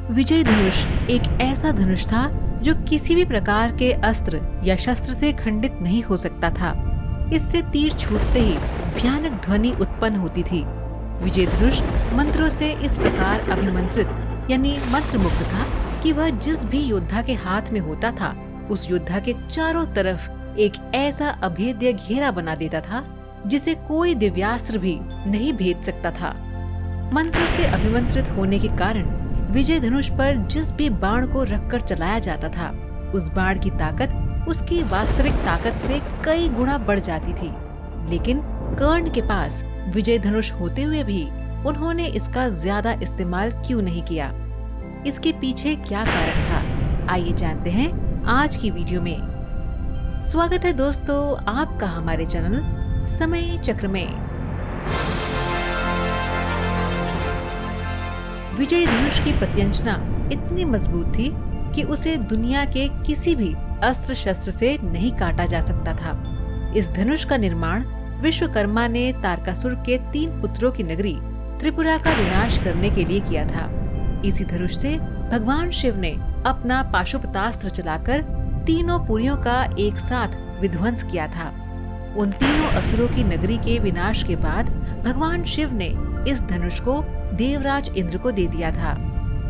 विजय धनुष एक ऐसा धनुष था जो किसी भी प्रकार के अस्त्र या शस्त्र से खंडित नहीं हो सकता था। इससे तीर छूटते ही भयानक ध्वनि उत्पन्न होती थी। विजय धनुष मंत्रों से इस प्रकार अभिमंत्रित यानी मंत्रमुग्ध था कि वह जिस भी योद्धा के हाथ में होता था उस योद्धा के चारों तरफ एक ऐसा अभेद्य घेरा बना देता था जिसे कोई दिव्यास्त्र भी नहीं भेद सकता था। मंत्रों से अभिमंत्रित होने के कारण विजय धनुष पर जिस भी बाण को रखकर चलाया जाता था उस बाण की ताकत उसकी वास्तविक ताकत से कई गुना बढ़ जाती थी। लेकिन कर्ण के पास विजय धनुष होते हुए भी उन्होंने इसका ज्यादा इस्तेमाल क्यों नहीं किया? इसके पीछे क्या कारण था? आइए जानते हैं आज की वीडियो में। स्वागत है दोस्तों आपका हमारे चैनल समय चक्र में। विजय धनुष की प्रत्यंचना इतनी मजबूत थी कि उसे दुनिया के किसी भी अस्त्र शस्त्र से नहीं काटा जा सकता था। इस धनुष का निर्माण विश्वकर्मा ने तारकासुर के 3 पुत्रों की नगरी त्रिपुरा का विनाश करने के लिए किया था। इसी धनुष से भगवान शिव ने अपना पाशुपतास्त्र चलाकर तीनों पुरियों का एक साथ विध्वंस किया था। उन तीनों असुरों की नगरी के विनाश के बाद भगवान शिव ने इस धनुष को देवराज इंद्र को दे दिया था।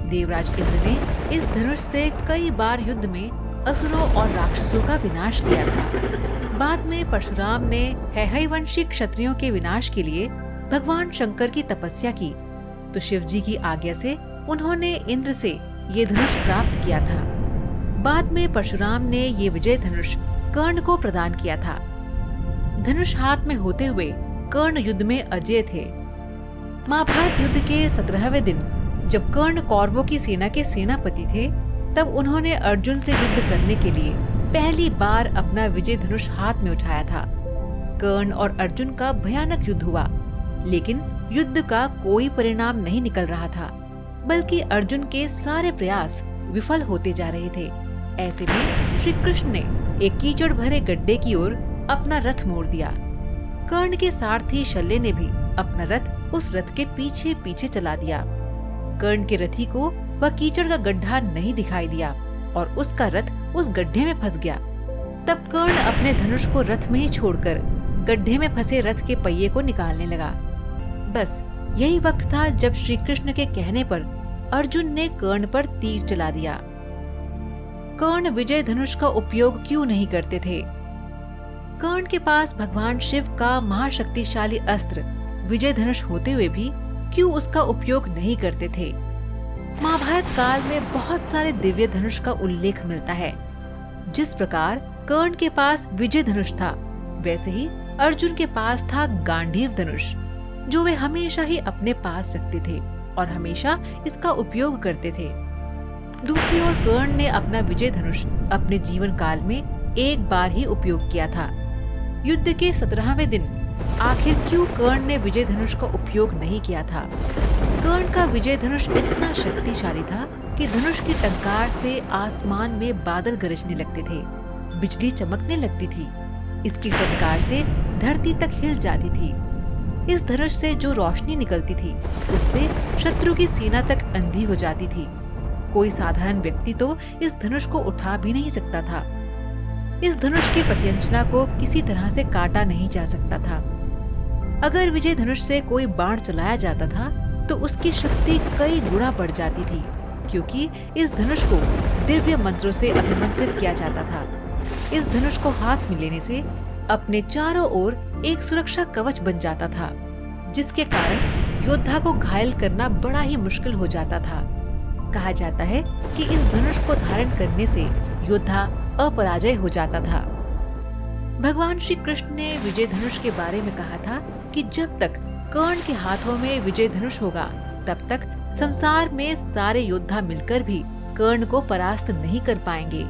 देवराज इंद्र ने इस धनुष से कई बार युद्ध में असुरों और राक्षसों का विनाश किया था। बाद में परशुराम ने हैहयवंशी क्षत्रियों के विनाश के लिए भगवान शंकर की तपस्या की, तो शिव जी की आज्ञा से उन्होंने इंद्र से ये धनुष प्राप्त किया था। बाद में परशुराम ने ये विजय धनुष कर्ण को प्रदान किया था। धनुष हाथ में होते हुए कर्ण युद्ध में अजेय थे। महाभारत युद्ध के 17वें दिन जब कर्ण कौरवों की सेना के सेनापति थे, तब उन्होंने अर्जुन से युद्ध करने के लिए पहली बार अपना विजय धनुष हाथ में उठाया था। कर्ण और अर्जुन का भयानक युद्ध हुआ, लेकिन युद्ध का कोई परिणाम नहीं निकल रहा था, बल्कि अर्जुन के सारे प्रयास विफल होते जा रहे थे। ऐसे में श्री कृष्ण ने एक कीचड़ भरे गड्ढे की ओर अपना रथ मोड़ दिया। कर्ण के सारथी शल्य ने भी अपना रथ उस रथ के पीछे पीछे चला दिया। कर्ण के रथी को वह कीचड़ का गड्ढा नहीं दिखाई दिया और उसका रथ उस गड्ढे में फंस गया। तब कर्ण अपने धनुष को रथ में ही छोड़कर गड्ढे में फंसे रथ के पहिए को निकालने लगा। बस यही वक्त था जब श्री कृष्ण के कहने पर अर्जुन ने कर्ण पर तीर चला दिया। कर्ण विजय धनुष का उपयोग क्यों नहीं करते थे? कर्ण के पास भगवान शिव का महाशक्तिशाली अस्त्र विजय धनुष होते हुए भी क्यों उसका उपयोग नहीं करते थे? महाभारत काल में बहुत सारे दिव्य धनुष का उल्लेख मिलता है। जिस प्रकार कर्ण के पास विजय धनुष था, वैसे ही अर्जुन के पास था गांडीव धनुष, जो वे हमेशा ही अपने पास रखते थे और हमेशा इसका उपयोग करते थे। दूसरी ओर कर्ण ने अपना विजय धनुष अपने जीवन काल में एक बार ही उपयोग किया था। युद्ध के 17वें दिन आखिर क्यों कर्ण ने विजय धनुष का उपयोग नहीं किया था? कर्ण का विजय धनुष इतना शक्तिशाली था कि धनुष की टंकार से आसमान में बादल गरजने लगते थे, बिजली चमकने लगती थी। इसकी टंकार से धरती तक हिल जाती थी। इस धनुष से जो रोशनी निकलती थी उससे शत्रु की सेना तक अंधी हो जाती थी। कोई साधारण व्यक्ति तो इस धनुष को उठा भी नहीं सकता था। इस धनुष की प्रत्यंचना को किसी तरह से काटा नहीं जा सकता था। अगर विजय धनुष से कोई बाण चलाया जाता था तो उसकी शक्ति कई गुना बढ़ जाती थी, क्योंकि इस धनुष को दिव्य मंत्रों से अभिमंत्रित किया जाता था। इस धनुष को हाथ में लेने से अपने चारों ओर एक सुरक्षा कवच बन जाता था, जिसके कारण योद्धा को घायल करना बड़ा ही मुश्किल हो जाता था। कहा जाता है कि इस धनुष को धारण करने से योद्धा अपराजय हो जाता था। भगवान श्री कृष्ण ने विजय धनुष के बारे में कहा था कि जब तक कर्ण के हाथों में विजय धनुष होगा, तब तक संसार में सारे योद्धा मिलकर भी कर्ण को परास्त नहीं कर पाएंगे।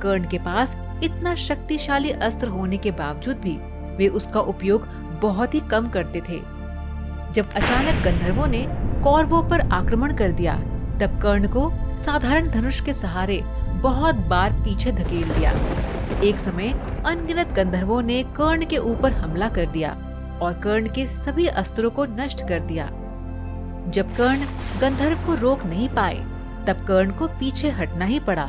कर्ण के पास इतना शक्तिशाली अस्त्र होने के बावजूद भी वे उसका उपयोग बहुत ही कम करते थे। जब अचानक गंधर्वों ने कौरवों पर आक्रमण कर दिया, तब कर्ण को साधारण धनुष के सहारे बहुत बार पीछे धकेल दिया। एक समय अनगिनत गंधर्वों ने कर्ण के ऊपर हमला कर दिया और कर्ण के सभी अस्त्रों को नष्ट कर दिया। जब कर्ण गंधर्व को रोक नहीं पाए, तब कर्ण को पीछे हटना ही पड़ा।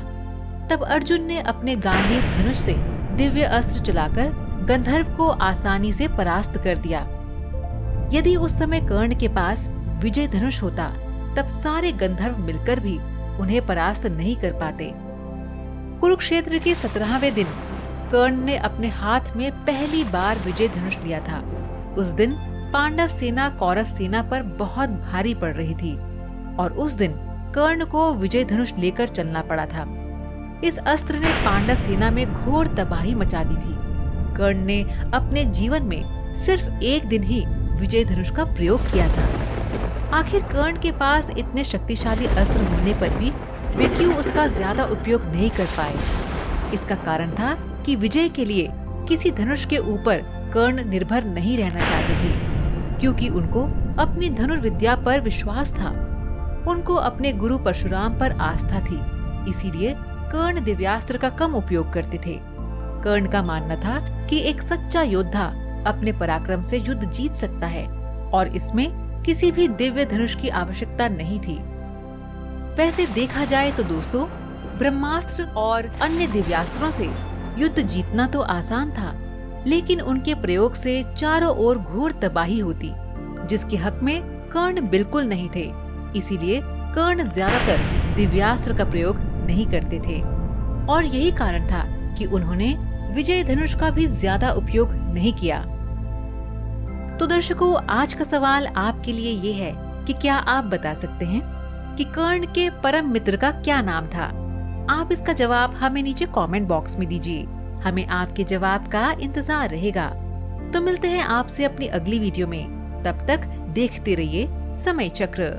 तब अर्जुन ने अपने गांडीव धनुष से दिव्य अस्त्र चलाकर गंधर्व को आसानी से परास्त कर दिया। यदि उस समय कर्ण के पास विजय धनुष होता, तब सारे गंधर्व मिलकर भी उन्हें परास्त नहीं कर पाते। कुरुक्षेत्र के 17वें दिन कर्ण ने अपने हाथ में पहली बार विजय धनुष लिया था। उस दिन पांडव सेना कौरव सेना पर बहुत भारी पड़ रही थी और उस दिन कर्ण को विजय धनुष लेकर चलना पड़ा था। इस अस्त्र ने पांडव सेना में घोर तबाही मचा दी थी। कर्ण ने अपने जीवन में सिर्फ एक दिन ही विजय धनुष का प्रयोग किया था। आखिर कर्ण के पास इतने शक्तिशाली अस्त्र होने पर भी वे क्यों उसका ज्यादा उपयोग नहीं कर पाए? इसका कारण था कि विजय के लिए किसी धनुष के ऊपर कर्ण निर्भर नहीं रहना चाहते थे, क्योंकि उनको अपनी धनुर्विद्या पर विश्वास था। उनको अपने गुरु परशुराम पर आस्था थी, इसीलिए कर्ण दिव्यास्त्र का कम उपयोग करते थे। कर्ण का मानना था कि एक सच्चा योद्धा अपने पराक्रम से युद्ध जीत सकता है और इसमें किसी भी दिव्य धनुष की आवश्यकता नहीं थी। वैसे देखा जाए तो दोस्तों, ब्रह्मास्त्र और अन्य दिव्यास्त्रों से युद्ध जीतना तो आसान था, लेकिन उनके प्रयोग से चारों ओर घोर तबाही होती, जिसके हक में कर्ण बिल्कुल नहीं थे। इसीलिए कर्ण ज्यादातर दिव्यास्त्र का प्रयोग नहीं करते थे और यही कारण था कि उन्होंने विजय धनुष का भी ज्यादा उपयोग नहीं किया। तो दर्शकों, आज का सवाल आपके लिए ये है कि क्या आप बता सकते हैं कि कर्ण के परम मित्र का क्या नाम था? आप इसका जवाब हमें नीचे कमेंट बॉक्स में दीजिए। हमें आपके जवाब का इंतजार रहेगा। तो मिलते हैं आपसे अपनी अगली वीडियो में। तब तक देखते रहिए समय चक्र।